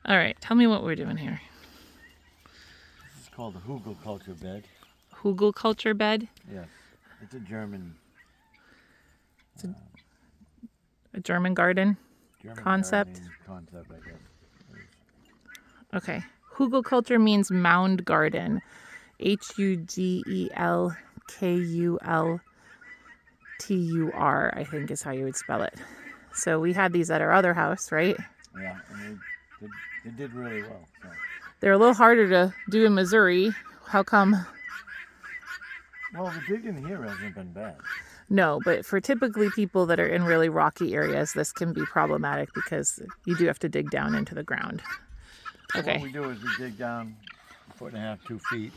All right, tell me what we're doing here. This is called the hugelkultur bed. Hugelkultur bed? Yes. It's a German A German garden concept? gardening concept, I guess. Okay. Hugelkultur means mound garden. Hugelkultur, I think is how you would spell it. So we had these at our other house, right? Yeah, and they did really well. So. They're a little harder to do in Missouri. How come? Well, the digging here hasn't been bad. No, but for typically people that are in really rocky areas, this can be problematic because you do have to dig down into the ground. Okay. What we do is we dig down 1.5 feet, 2 feet,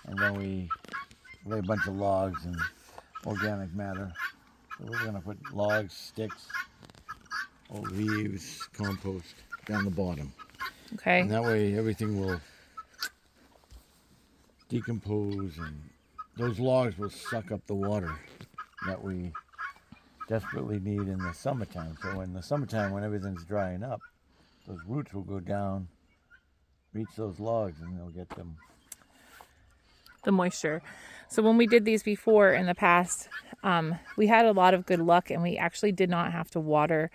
and then we lay a bunch of logs and organic matter. So we're going to put logs, sticks, old leaves, compost down the bottom. Okay. And that way everything will decompose and those logs will suck up the water that we desperately need in the summertime. So in the summertime when everything's drying up, those roots will go down, reach those logs, and they'll get them. The moisture. So when we did these before in the past, we had a lot of good luck and we actually did not have to water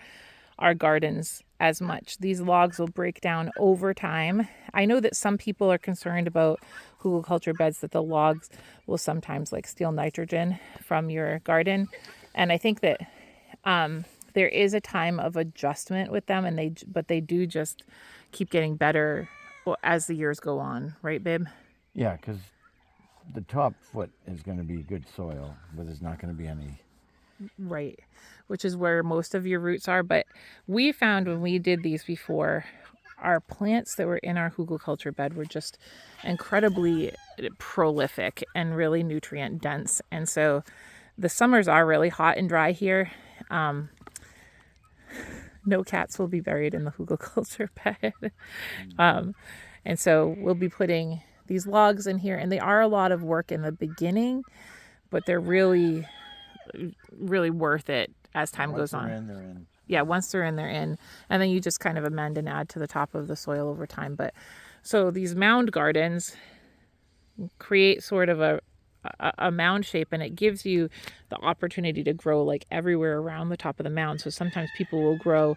our gardens as much. These logs will break down over time. I know that some people are concerned about hugelkultur beds that the logs will sometimes like steal nitrogen from your garden. And I think that there is a time of adjustment with them, and but they do just keep getting better as the years go on, right, babe? Yeah, because the top foot is going to be good soil, but there's not going to be any. Right, which is where most of your roots are. But we found when we did these before, our plants that were in our hugelkultur bed were just incredibly prolific and really nutrient dense. And so the summers are really hot and dry here. No cats will be buried in the hugelkultur bed. And so we'll be putting these logs in here, and they are a lot of work in the beginning, but they're really worth it as time goes on. They're in. Yeah, once they're in, they're in. And then you just kind of amend and add to the top of the soil over time. But so these mound gardens create sort of a mound shape, and it gives you the opportunity to grow like everywhere around the top of the mound. So sometimes people will grow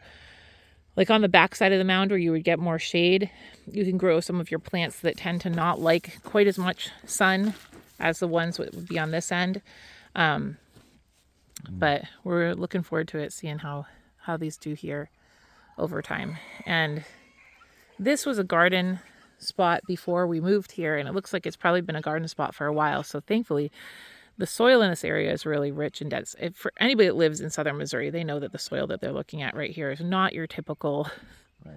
like on the back side of the mound where you would get more shade. You can grow some of your plants that tend to not like quite as much sun as the ones that would be on this end. But we're looking forward to it, seeing how these do here over time. And this was a garden spot before we moved here, and it looks like it's probably been a garden spot for a while. So thankfully, the soil in this area is really rich and dense. For anybody that lives in southern Missouri, they know that the soil that they're looking at right here is not your typical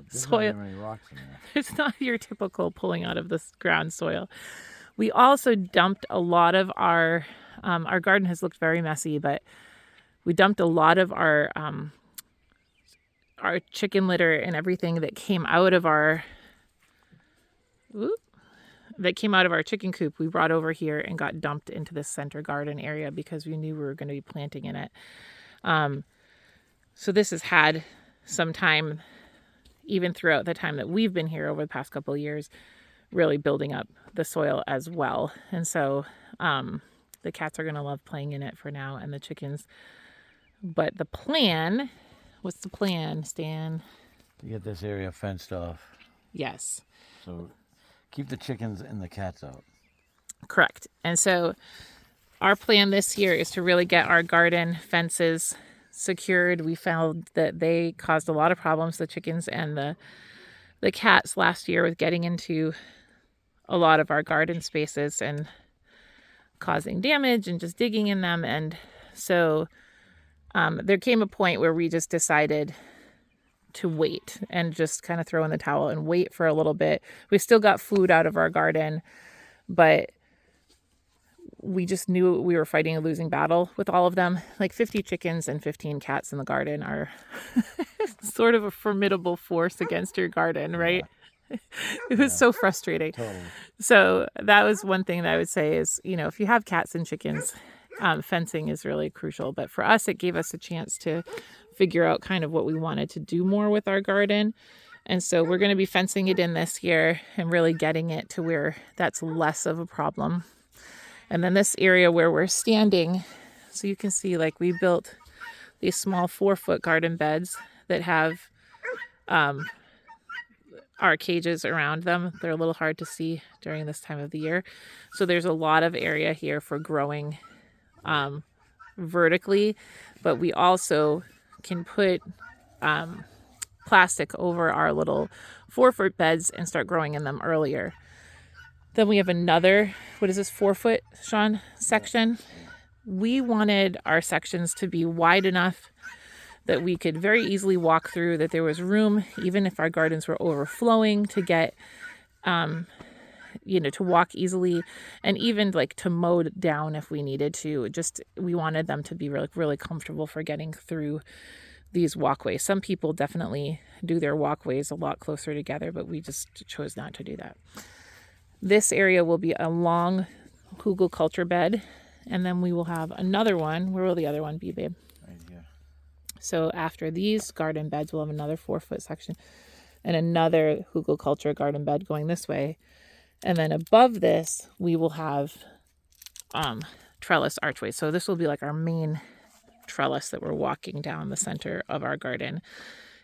soil. Not many rocks in there. It's not your typical pulling out of the ground soil. We also dumped a lot of our garden has looked very messy, but we dumped a lot of our chicken litter and everything that came out of our chicken coop. We brought over here and got dumped into this center garden area because we knew we were going to be planting in it. So this has had some time, even throughout the time that we've been here over the past couple of years, really building up the soil as well. And so the cats are going to love playing in it for now, and the chickens. But the plan, what's the plan, Stan? To get this area fenced off. Yes. So keep the chickens and the cats out. Correct. And so our plan this year is to really get our garden fences secured. We found that they caused a lot of problems, the chickens and the cats last year, with getting into a lot of our garden spaces and causing damage and just digging in them. And so there came a point where we just decided to wait and just kind of throw in the towel and wait for a little bit. We still got food out of our garden, but we just knew we were fighting a losing battle with all of them. Like 50 chickens and 15 cats in the garden are sort of a formidable force against your garden, right? Yeah. It was so frustrating. Totally. So that was one thing that I would say is, if you have cats and chickens, fencing is really crucial. But for us, it gave us a chance to figure out kind of what we wanted to do more with our garden. And so we're going to be fencing it in this year and really getting it to where that's less of a problem. And then this area where we're standing, so you can see like we built these small 4-foot garden beds that have our cages around them. They're a little hard to see during this time of the year. So there's a lot of area here for growing vertically, but we also can put plastic over our little 4-foot beds and start growing in them earlier. Then we have another, what is this, 4-foot, Sean, section? We wanted our sections to be wide enough that we could very easily walk through, that there was room, even if our gardens were overflowing, to get, to walk easily, and even like to mow down if we needed to. Just, we wanted them to be really, really comfortable for getting through these walkways. Some people definitely do their walkways a lot closer together, but we just chose not to do that. This area will be a long Google culture bed, and then we will have another one. Where will the other one be, babe? Right here. So after these garden beds, we'll have another 4-foot section and another Google culture garden bed going this way. And then above this, we will have trellis archways. So this will be like our main trellis that we're walking down the center of our garden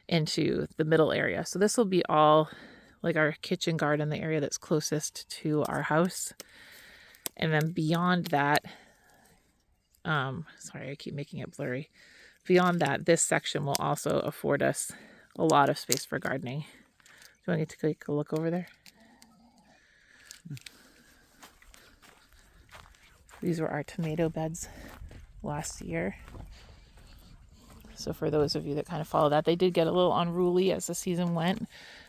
into the middle area. So this will be all like our kitchen garden, the area that's closest to our house. And then beyond that, sorry, I keep making it blurry. Beyond that, this section will also afford us a lot of space for gardening. Do you want to take a look over there? These were our tomato beds last year. So for those of you that kind of follow that, they did get a little unruly as the season went.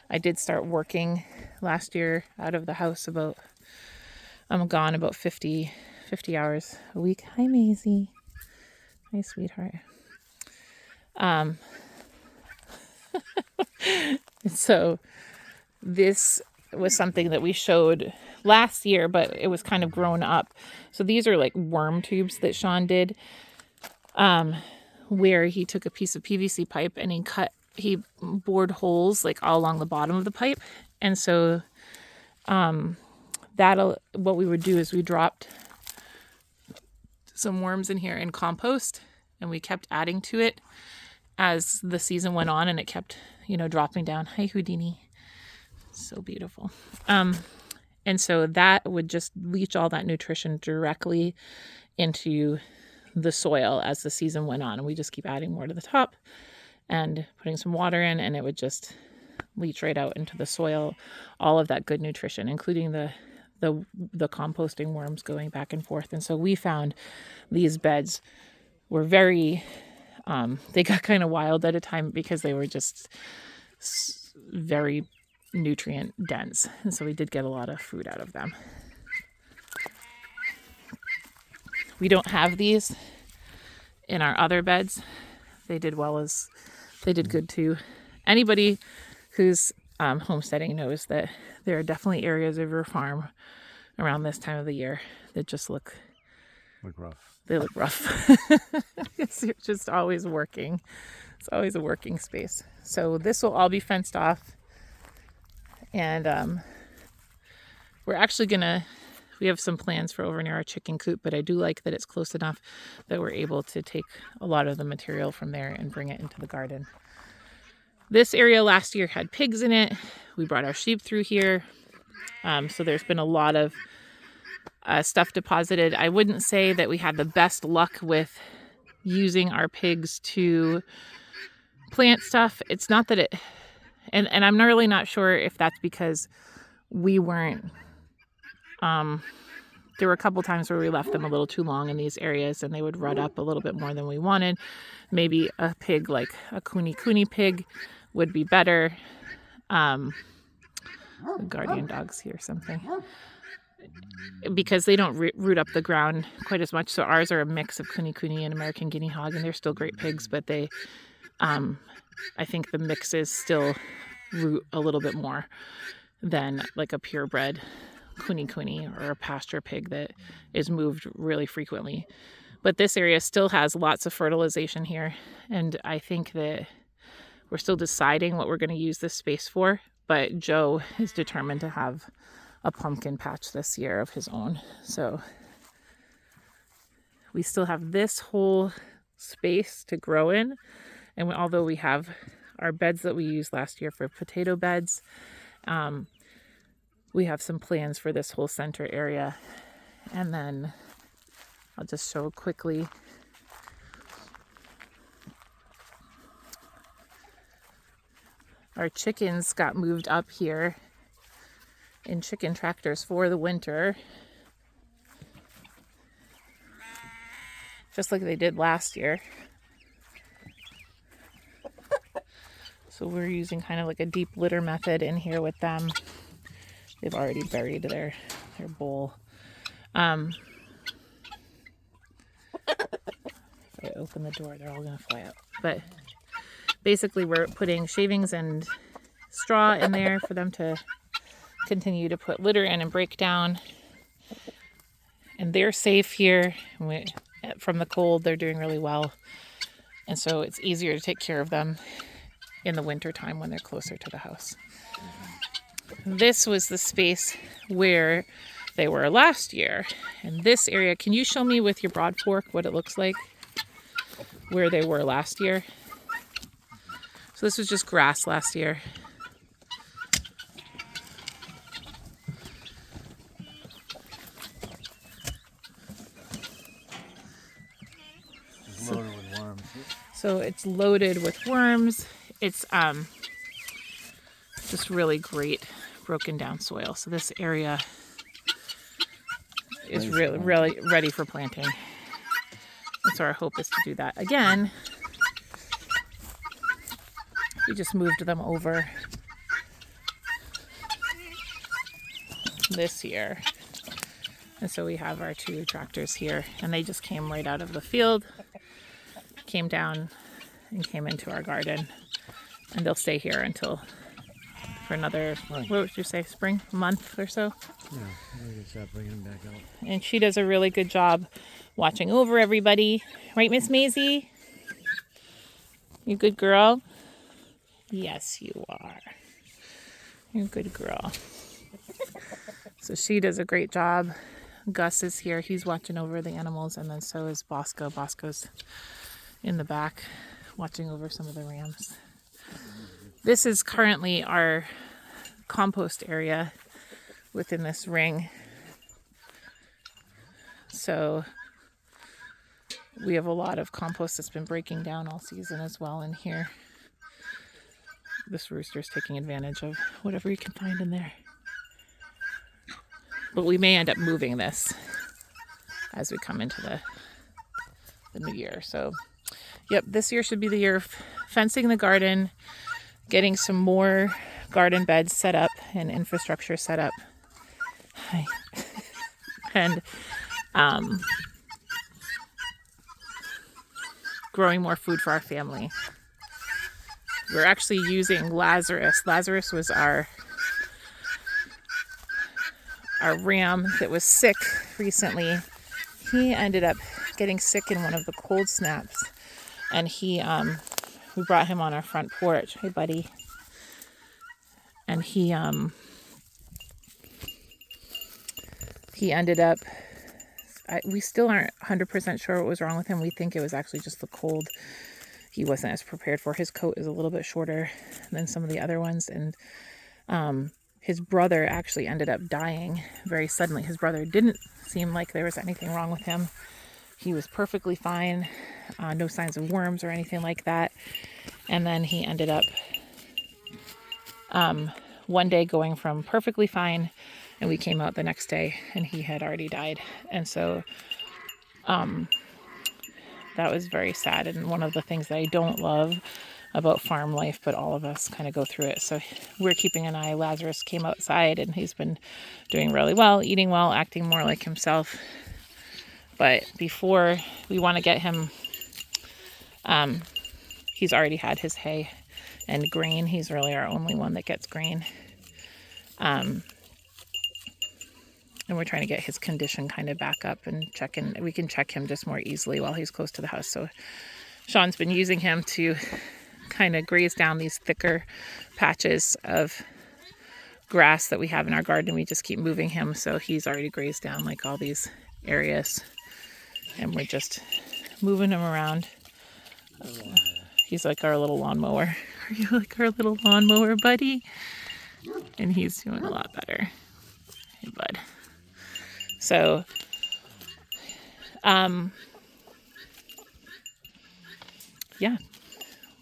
I did start working last year out of the house I'm gone about 50 hours a week. Hi, Maisie. Hi, sweetheart. So this was something that we showed last year, but it was kind of grown up. So these are like worm tubes that Sean did, where he took a piece of PVC pipe and he bored holes like all along the bottom of the pipe. And so what we would do is we dropped some worms in here in compost, and we kept adding to it as the season went on, and it kept, dropping down. Hi, Houdini. So beautiful. And so that would just leach all that nutrition directly into the soil as the season went on. And we just keep adding more to the top and putting some water in, and it would just leach right out into the soil, all of that good nutrition, including the composting worms going back and forth. And so we found these beds were very, they got kind of wild at a time because they were just very nutrient dense. And so we did get a lot of food out of them. We don't have these in our other beds. They did good too. Anybody who's homesteading knows that there are definitely areas of your farm around this time of the year that just look rough. They look rough. You're just always working. It's always a working space. So this will all be fenced off. And we're actually we have some plans for over near our chicken coop, but I do like that it's close enough that we're able to take a lot of the material from there and bring it into the garden. This area last year had pigs in it. We brought our sheep through here. So there's been a lot of stuff deposited. I wouldn't say that we had the best luck with using our pigs to plant stuff. It's not that it, and I'm really not sure if that's because we weren't, there were a couple times where we left them a little too long in these areas and they would rut up a little bit more than we wanted. Maybe a pig like a kuni pig would be better. The guardian dog's here something. Because they don't root up the ground quite as much. So ours are a mix of kuni and American guinea hog, and they're still great pigs, but they, I think the mixes still root a little bit more than like a purebred kuni or a pasture pig that is moved really frequently. But this area still has lots of fertilization here, and I think that We're still deciding what we're going to use this space for, but Joe is determined to have a pumpkin patch this year of his own. So we still have this whole space to grow in. And although we have our beds that we used last year for potato beds, we have some plans for this whole center area. And then I'll just show quickly. Our chickens got moved up here in chicken tractors for the winter, just like they did last year. So we're using kind of like a deep litter method in here with them. They've already buried their bowl. If I open the door, they're all gonna fly out. But basically we're putting shavings and straw in there for them to continue to put litter in and break down. And they're safe here from the cold. They're doing really well. And so it's easier to take care of them in the winter time when they're closer to the house. This was the space where they were last year. And this area, can you show me with your broad fork what it looks like where they were last year? So this was just grass last year. It's loaded with worms. So it's loaded with worms. It's just really great broken down soil. So this area is really ready for planting. And so our hope is to do that again. We just moved them over this year. And so we have our 2 tractors here, and they just came right out of the field, came down and came into our garden. And they'll stay here until for another, what would you say, spring, month or so? Yeah, we can start bringing them back out. And she does a really good job watching over everybody. Right, Miss Maisie? You good girl? Yes, you are. You're a good girl. So she does a great job. Gus is here. He's watching over the animals, and then so is Bosco. Bosco's in the back watching over some of the rams. This is currently our compost area within this ring. So we have a lot of compost that's been breaking down all season as well in here. This rooster's taking advantage of whatever you can find in there. But we may end up moving this as we come into the new year. So, yep, this year should be the year of fencing the garden, getting some more garden beds set up and infrastructure set up. Hi. And growing more food for our family. We're actually using Lazarus. Lazarus was our ram that was sick recently. He ended up getting sick in one of the cold snaps, and we brought him on our front porch. Hey, buddy. And he ended up, we still aren't 100% sure what was wrong with him. We think it was actually just the cold. He wasn't as prepared for. His coat is a little bit shorter than some of the other ones. And his brother actually ended up dying very suddenly. His brother didn't seem like there was anything wrong with him. He was perfectly fine. No signs of worms or anything like that. And then he ended up one day going from perfectly fine, and we came out the next day and he had already died. And so that was very sad, and one of the things that I don't love about farm life, but all of us kind of go through it. So we're keeping an eye. Lazarus came outside and he's been doing really well, eating well, acting more like himself. But before we want to get him, he's already had his hay and grain. He's really our only one that gets grain. And we're trying to get his condition kind of back up and check in. We can check him just more easily while he's close to the house. So Sean's been using him to kind of graze down these thicker patches of grass that we have in our garden. We just keep moving him, so he's already grazed down like all these areas, and we're just moving him around. He's like our little lawnmower. Are you like our little lawnmower, buddy? And he's doing a lot better. Hey, bud. So, yeah,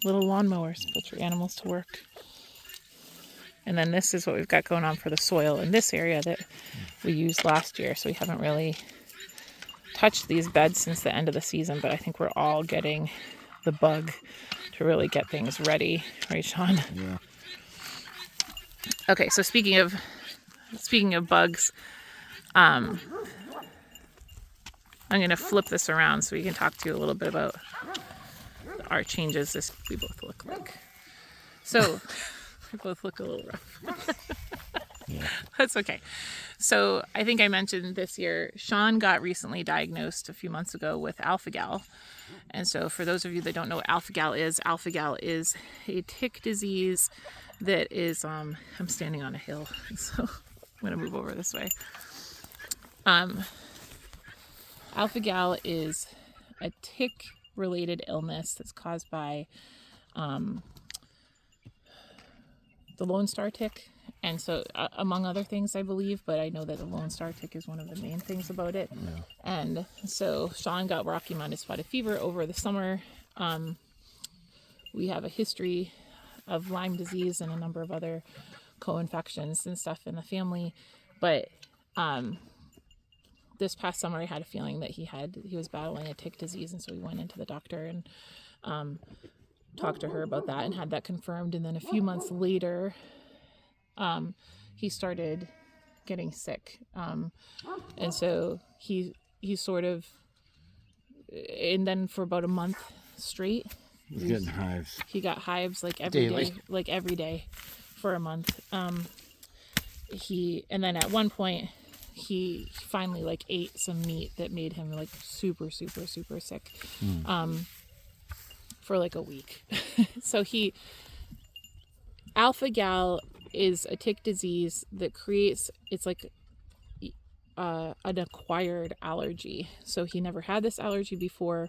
little lawnmowers, put your animals to work. And then this is what we've got going on for the soil in this area that we used last year. So we haven't really touched these beds since the end of the season, but I think we're all getting the bug to really get things ready. Right, Sean? Yeah. Okay, so speaking of bugs, I'm going to flip this around so we can talk to you a little bit about our changes this we both look like. So we both look a little rough. Yeah. That's okay. So I think I mentioned this year, Sean got recently diagnosed a few months ago with alpha-gal. And so for those of you that don't know what alpha-gal is a tick disease that is, I'm standing on a hill, so I'm going to move over this way. Alpha-gal is a tick-related illness that's caused by the Lone Star tick. And so, among other things, I believe, but I know that the Lone Star tick is one of the main things about it. Yeah. And so Sean got Rocky Mountain spotted fever over the summer. We have a history of Lyme disease and a number of other co-infections and stuff in the family. But this past summer, I had a feeling that he was battling a tick disease. And so we went into the doctor and talked to her about that and had that confirmed. And then a few months later, he started getting sick. And so he sort of, and then for about a month straight, He's getting hives. he got hives like every Daily. day, like every day for a month. And then at one point he finally like ate some meat that made him like super, super, super sick, for like a week. So alpha-gal is a tick disease that creates, it's like an acquired allergy. So he never had this allergy before,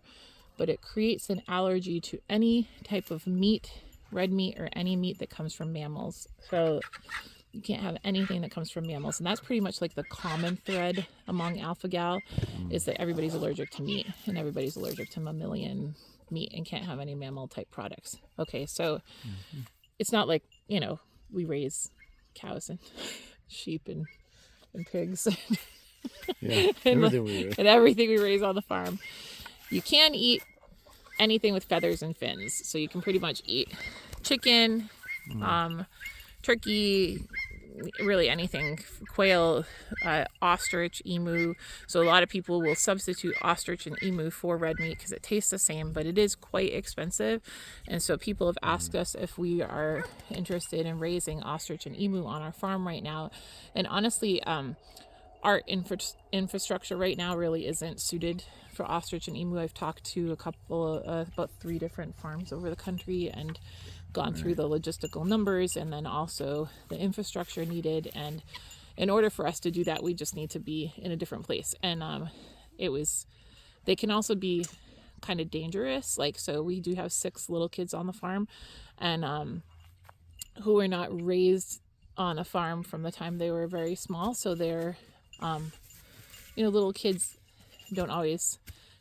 but it creates an allergy to any type of meat, red meat, or any meat that comes from mammals. So you can't have anything that comes from mammals. And that's pretty much like the common thread among alpha-gal, is that everybody's allergic to meat and everybody's allergic to mammalian meat and can't have any mammal type products. Okay, so it's not like, we raise cows and sheep and pigs Yeah. and, Everything we raise. and everything we raise on the farm. You can eat anything with feathers and fins. So you can pretty much eat chicken, turkey, really anything, quail, ostrich, emu. So a lot of people will substitute ostrich and emu for red meat because it tastes the same, but it is quite expensive. And so people have asked us if we are interested in raising ostrich and emu on our farm right now. And honestly, our infrastructure right now really isn't suited for ostrich and emu. I've talked to about 3 different farms over the country and gone through the logistical numbers and then also the infrastructure needed. And in order for us to do that, we just need to be in a different place. And they can also be kind of dangerous. Like, so we do have 6 little kids on the farm and who were not raised on a farm from the time they were very small. So they're, little kids don't always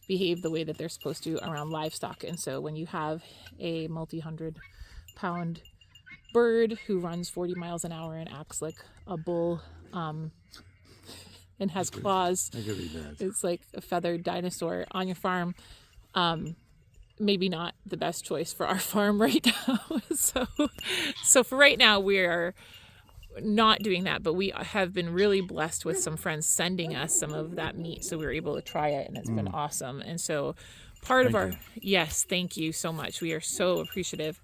behave the way that they're supposed to around livestock. And so when you have a multi-100-pound bird who runs 40 miles an hour and acts like a bull, and has claws, That could be bad. it's like a feathered dinosaur on your farm, maybe not the best choice for our farm right now. So for right now, we are not doing that, but we have been really blessed with some friends sending us some of that meat, so we were able to try it, and it's been awesome. And so yes, thank you so much. We are so appreciative.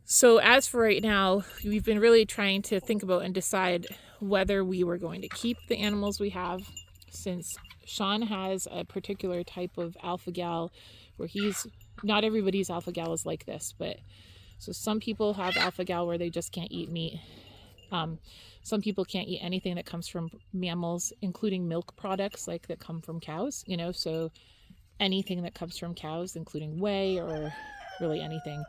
So as for right now, we've been really trying to think about and decide whether we were going to keep the animals we have, since Sean has a particular type of alpha-gal where not everybody's alpha-gal is like this, but So some people have alpha-gal where they just can't eat meat. Some people can't eat anything that comes from mammals, including milk products like that come from cows, so anything that comes from cows, including whey or really anything,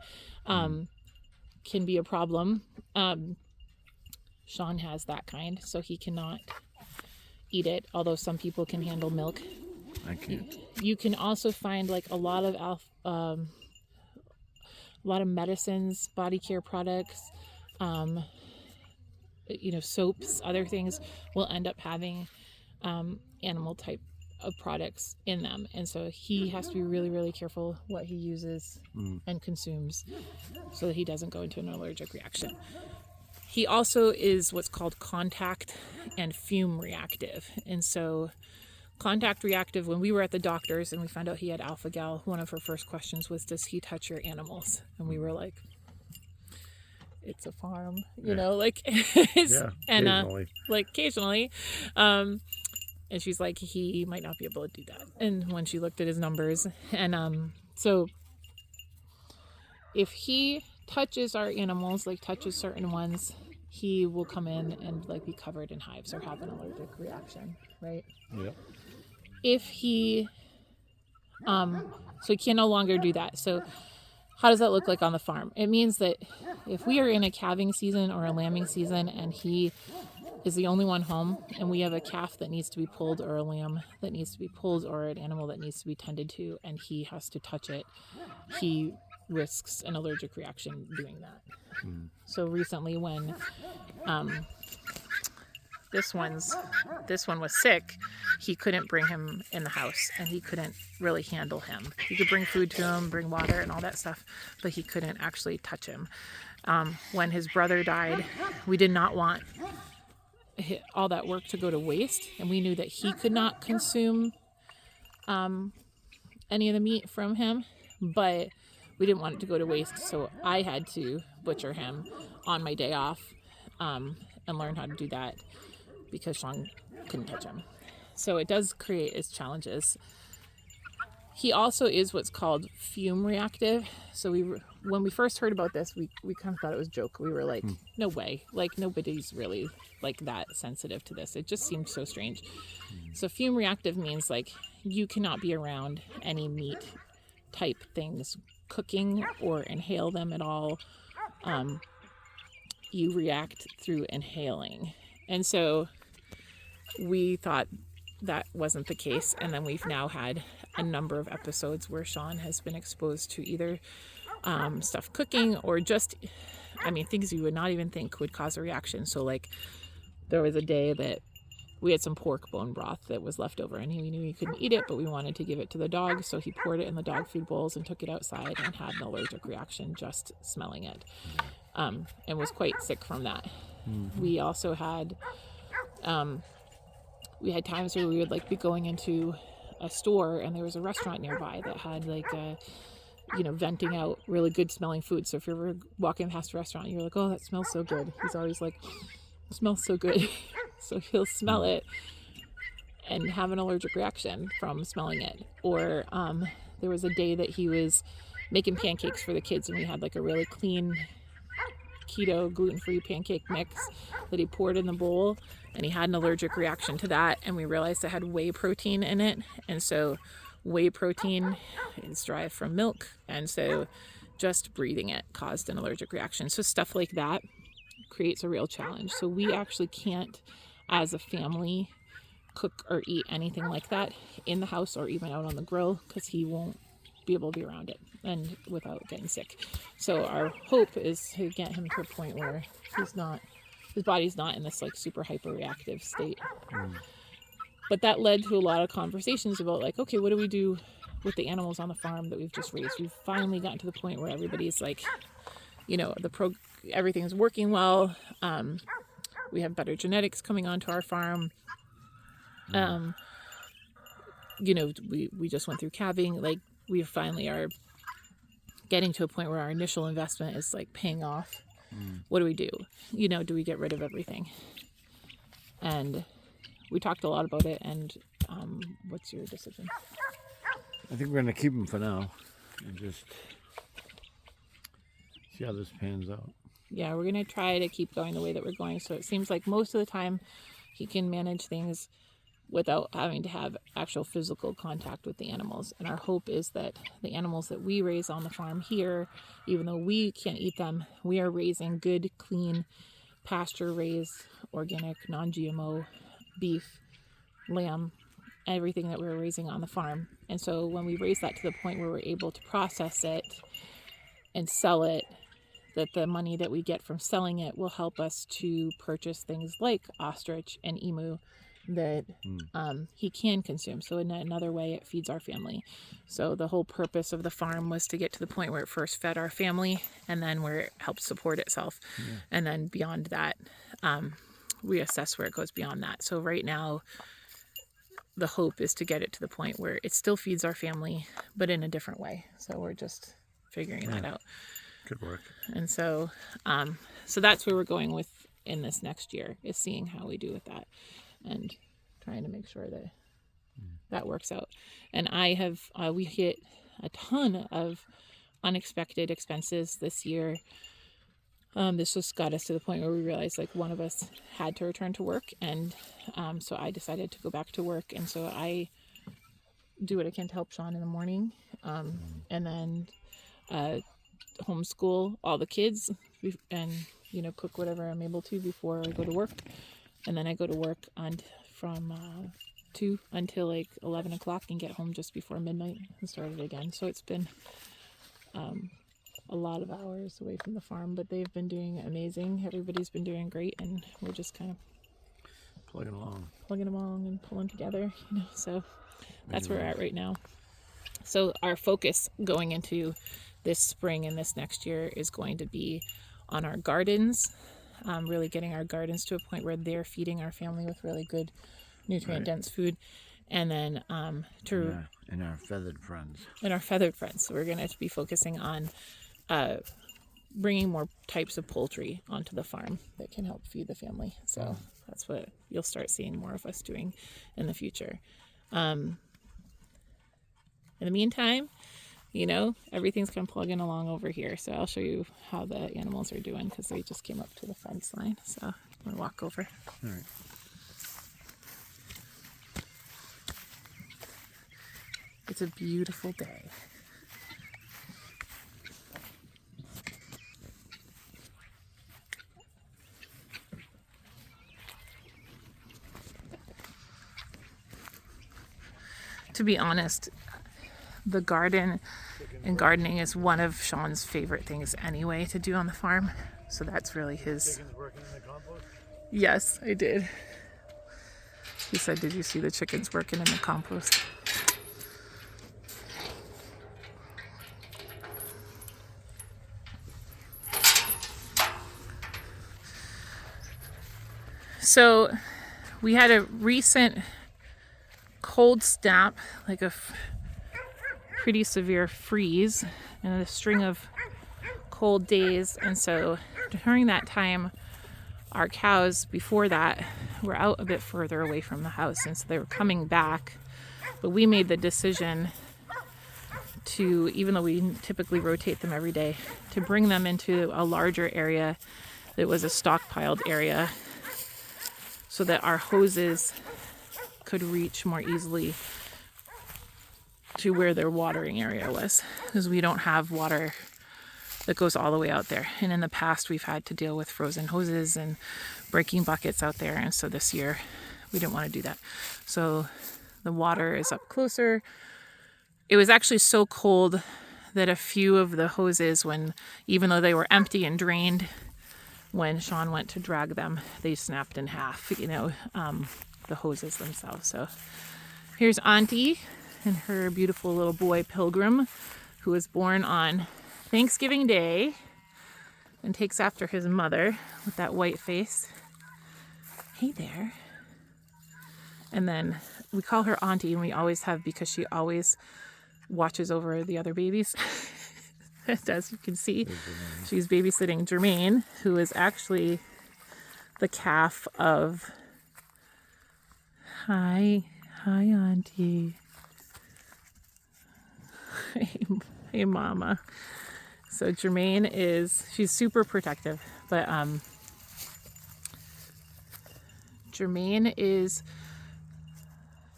can be a problem. Sean has that kind, so he cannot eat it, although some people can handle milk. I can't. You can also find like a lot of medicines, body care products, soaps, other things will end up having animal type of products in them, and so he has to be really, really careful what he uses and consumes so that he doesn't go into an allergic reaction. He also is what's called contact and fume reactive, and so contact reactive, when we were at the doctor's and we found out he had alpha-gal, one of her first questions was, does he touch your animals? And we were like, it's a farm, Occasionally. Occasionally. And she's like, he might not be able to do that. And when she looked at his numbers, and so if he touches our animals, like touches certain ones, he will come in and like be covered in hives or have an allergic reaction, right? Yep. If he, so he can no longer do that. So how does that look like on the farm? It means that if we are in a calving season or a lambing season and he is the only one home and we have a calf that needs to be pulled or a lamb that needs to be pulled or an animal that needs to be tended to and he has to touch it, he risks an allergic reaction doing that. So recently when this one was sick, he couldn't bring him in the house and he couldn't really handle him. He could bring food to him, bring water and all that stuff, but he couldn't actually touch him. When his brother died, we did not want all that work to go to waste, and we knew that he could not consume any of the meat from him, but we didn't want it to go to waste, so I had to butcher him on my day off and learn how to do that because Sean couldn't touch him. So it does create its challenges. He also is what's called fume reactive. So when we first heard about this, we kind of thought it was a joke. We were like, no way. Like, nobody's really like that sensitive to this. It just seemed so strange. So fume reactive means like you cannot be around any meat type things cooking or inhale them at all. You react through inhaling. And so we thought that wasn't the case, and then we've now had a number of episodes where Sean has been exposed to either stuff cooking or just, things you would not even think would cause a reaction. So like there was a day that we had some pork bone broth that was left over and we knew he couldn't eat it, but we wanted to give it to the dog, so he poured it in the dog food bowls and took it outside and had an allergic reaction just smelling it, and was quite sick from that. We also had times where we would like be going into a store and there was a restaurant nearby that had like venting out really good smelling food. So if you're ever walking past a restaurant, you're like, oh, that smells so good. He's always like, it smells so good. So he'll smell it and have an allergic reaction from smelling it. Or there was a day that he was making pancakes for the kids and we had like a really clean keto gluten-free pancake mix that he poured in the bowl, and he had an allergic reaction to that, and we realized it had whey protein in it, and so whey protein is derived from milk, and so just breathing it caused an allergic reaction. So stuff like that creates a real challenge. So we actually can't, as a family, cook or eat anything like that in the house or even out on the grill because he won't be able to be around it and without getting sick. So our hope is to get him to a point where his body's not in this like super hyperreactive state. But that led to a lot of conversations about like, okay, what do we do with the animals on the farm that we've just raised? We've finally gotten to the point where everybody's like, everything's working well. We have better genetics coming onto our farm. We just went through calving. Like, we finally are getting to a point where our initial investment is like paying off. What do we do? Do we get rid of everything? And we talked a lot about it. And what's your decision? I think we're going to keep them for now and just See how this pans out. Yeah, we're going to try to keep going the way that we're going. So it seems like most of the time he can manage things without having to have actual physical contact with the animals. And our hope is that the animals that we raise on the farm here, even though we can't eat them, we are raising good, clean, pasture-raised, organic, non-GMO beef, lamb, everything that we're raising on the farm. And so when we raise that to the point where we're able to process it and sell it, that the money that we get from selling it will help us to purchase things like ostrich and emu that he can consume. So in another way, it feeds our family. So the whole purpose of the farm was to get to the point where it first fed our family, and then where it helps support itself. Yeah. And then beyond that, we assess where it goes beyond that. So right now, the hope is to get it to the point where it still feeds our family, but in a different way. So we're just figuring that out. Good work. And so, so that's where we're going with in this next year, is seeing how we do with that and trying to make sure that that works out. And I have, we hit a ton of unexpected expenses this year. This just got us to the point where we realized like one of us had to return to work. And so I decided to go back to work. And so I do what I can to help Sean in the morning. And then homeschool all the kids and, you know, cook whatever I'm able to before I go to work. And then I go to work from 2 until like 11 o'clock and get home just before midnight and start it again. So it's been a lot of hours away from the farm, but they've been doing amazing. Everybody's been doing great, and we're just kind of plugging along and pulling together, you know. So that's where we're at right now. So our focus going into this spring and this next year is going to be on our gardens, really getting our gardens to a point where they're feeding our family with really good nutrient-dense food. And then and our feathered friends. And our feathered friends. So we're going to be focusing on bringing more types of poultry onto the farm that can help feed the family. So that's what you'll start seeing more of us doing in the future. In the meantime, you know, everything's kind of plugging along over here. So I'll show you how the animals are doing, because they just came up to the fence line. So I'm going to walk over. All right. It's a beautiful day. To be honest, the garden and gardening is one of Sean's favorite things anyway to do on the farm. So that's really his. Chickens working in the compost? Yes, I did. He said, "Did you see the chickens working in the compost?" So we had a recent cold snap, like a pretty severe freeze and a string of cold days. And so during that time, our cows before that were out a bit further away from the house. And so they were coming back. But we made the decision to, even though we typically rotate them every day, to bring them into a larger area that was a stockpiled area, so that our hoses could reach more easily to where their watering area was, because we don't have water that goes all the way out there. And in the past, we've had to deal with frozen hoses and breaking buckets out there. And so this year, we didn't want to do that. So the water is up closer. It was actually so cold that a few of the hoses, even though they were empty and drained, when Sean went to drag them, they snapped in half, you know, the hoses themselves. So here's Auntie and her beautiful little boy Pilgrim, who was born on Thanksgiving Day and takes after his mother with that white face. Hey there. And then we call her Auntie, and we always have, because she always watches over the other babies. As you can see, she's babysitting Jermaine, who is actually the calf of... Hi, Auntie. Hey, Mama. So Jermaine she's super protective, but Jermaine is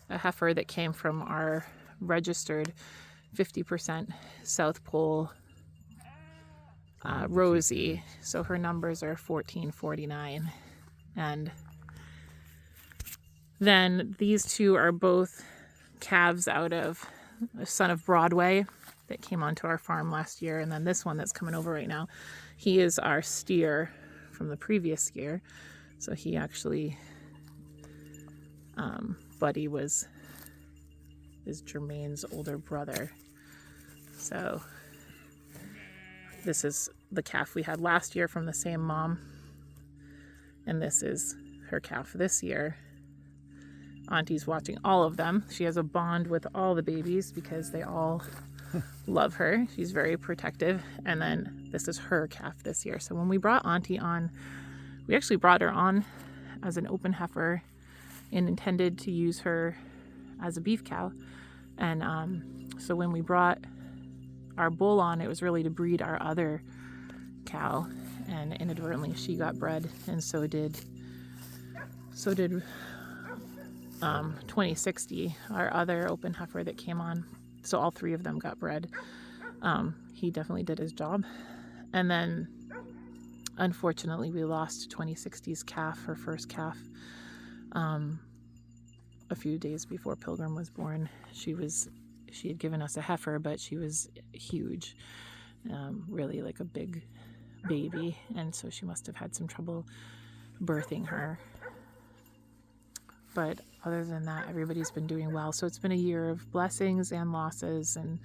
a heifer that came from our registered 50% South Pole Rosie. So her numbers are 1449. And then these two are both calves out of a son of Broadway that came onto our farm last year. And then this one that's coming over right now, he is our steer from the previous year. So he actually, Buddy is Jermaine's older brother. So this is the calf we had last year from the same mom. And this is her calf this year. Auntie's watching all of them. She has a bond with all the babies because they all love her. She's very protective. And then this is her calf this year. So when we brought Auntie on, we actually brought her on as an open heifer and intended to use her as a beef cow. And so when we brought our bull on, it was really to breed our other cow. And inadvertently she got bred, and so did 2060, our other open heifer that came on. So all three of them got bred. He definitely did his job. And then unfortunately we lost 2060's calf, her first calf, a few days before Pilgrim was born. She had given us a heifer, but she was huge, really like a big baby, and so she must have had some trouble birthing her. But other than that, everybody's been doing well. So it's been a year of blessings and losses, and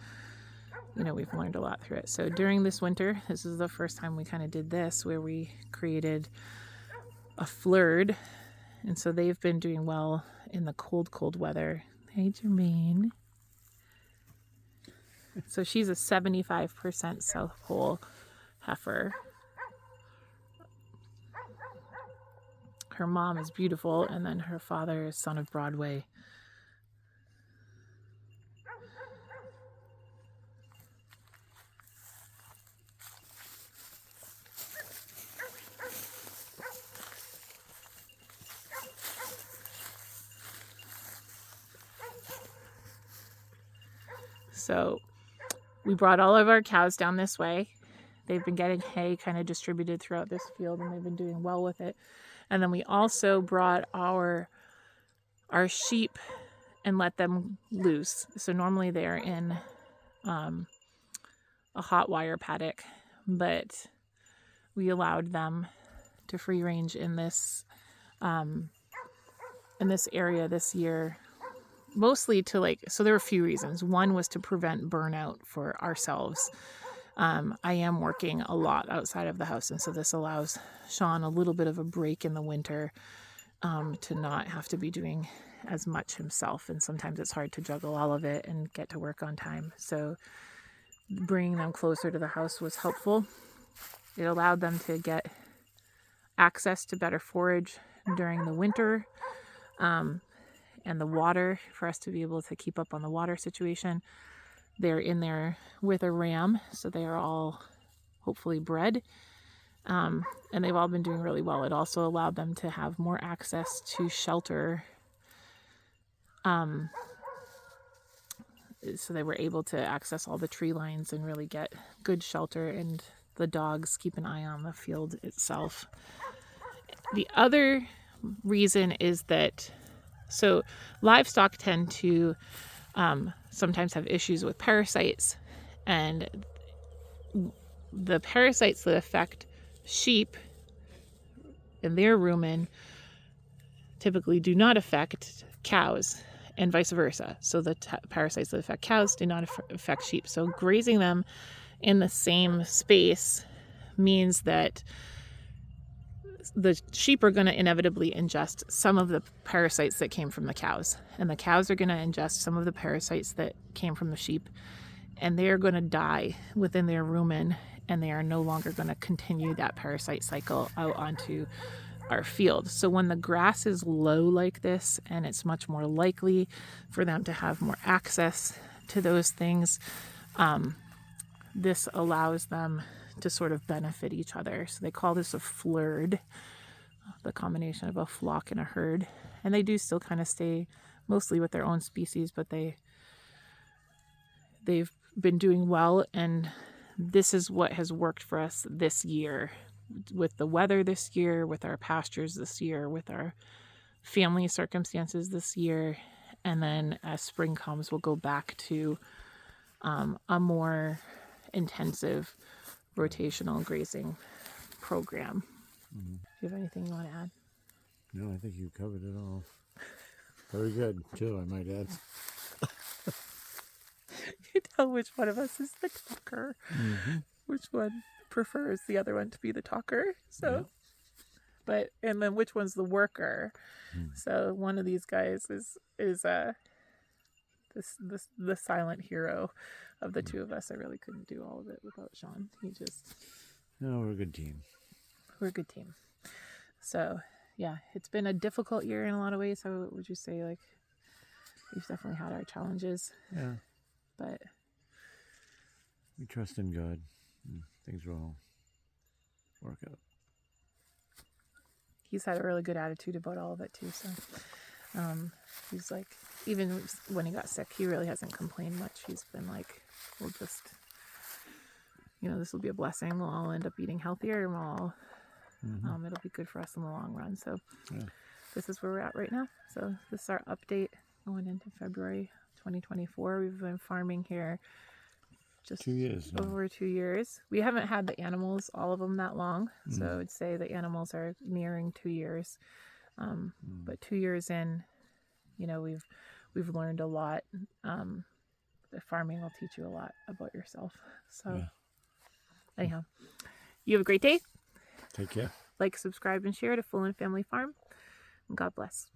we've learned a lot through it. So during this winter, this is the first time we kind of did this, where we created a flirt, and so they've been doing well in the cold weather. Hey, Jermaine. So she's a 75% South Pole heifer. Her mom is beautiful, and then her father is son of Broadway. So we brought all of our cows down this way. They've been getting hay kind of distributed throughout this field, and they've been doing well with it. And then we also brought our sheep and let them loose. So normally they're in a hot wire paddock, but we allowed them to free range in this area this year, mostly to so there were a few reasons. One was to prevent burnout for ourselves. I am working a lot outside of the house, and so this allows Sean a little bit of a break in the winter, to not have to be doing as much himself, and sometimes it's hard to juggle all of it and get to work on time. So bringing them closer to the house was helpful. It allowed them to get access to better forage during the winter, and the water, for us to be able to keep up on the water situation. They're in there with a ram, so they are all hopefully bred, and they've all been doing really well. It also allowed them to have more access to shelter, so they were able to access all the tree lines and really get good shelter, and the dogs keep an eye on the field itself. The other reason is that livestock tend to sometimes have issues with parasites, and the parasites that affect sheep and their rumen typically do not affect cows, and vice versa. So the parasites that affect cows do not affect sheep. So grazing them in the same space means that the sheep are going to inevitably ingest some of the parasites that came from the cows, and the cows are going to ingest some of the parasites that came from the sheep, and they are going to die within their rumen, and they are no longer going to continue that parasite cycle out onto our field. So when the grass is low like this, and it's much more likely for them to have more access to those things, this allows them to sort of benefit each other. So they call this a flurd, the combination of a flock and a herd. And they do still kind of stay mostly with their own species, but they've been doing well, and this is what has worked for us this year, with the weather this year, with our pastures this year, with our family circumstances this year. And then as spring comes, we'll go back to a more intensive rotational grazing program. Do you have anything you want to add? No, I think you covered it all. Very good, too, I might add. You tell which one of us is the talker. Which one prefers the other one to be the talker. So, Yeah. but and then which one's the worker? So one of these guys is the silent hero of the two of us. I really couldn't do all of it without Sean. No, we're a good team. We're a good team. So yeah, it's been a difficult year in a lot of ways. How would you say? Like, we've definitely had our challenges. Yeah. But We trust in God. And things will all work out. he's had a really good attitude about all of it too. So he's like, even when he got sick, he really hasn't complained much. He's been like, we'll just, this will be a blessing. We'll all end up eating healthier, and we'll all, it'll be good for us in the long run. So this is where we're at right now. So this is our update going into February 2024. We've been farming here just 2 years now. over 2 years. We haven't had the animals, all of them, that long. So I would say the animals are nearing 2 years. But 2 years in, we've learned a lot. The farming will teach you a lot about yourself. So anyhow, you have a great day. Take care. Like, subscribe, and share to Full and Family Farm. And God bless.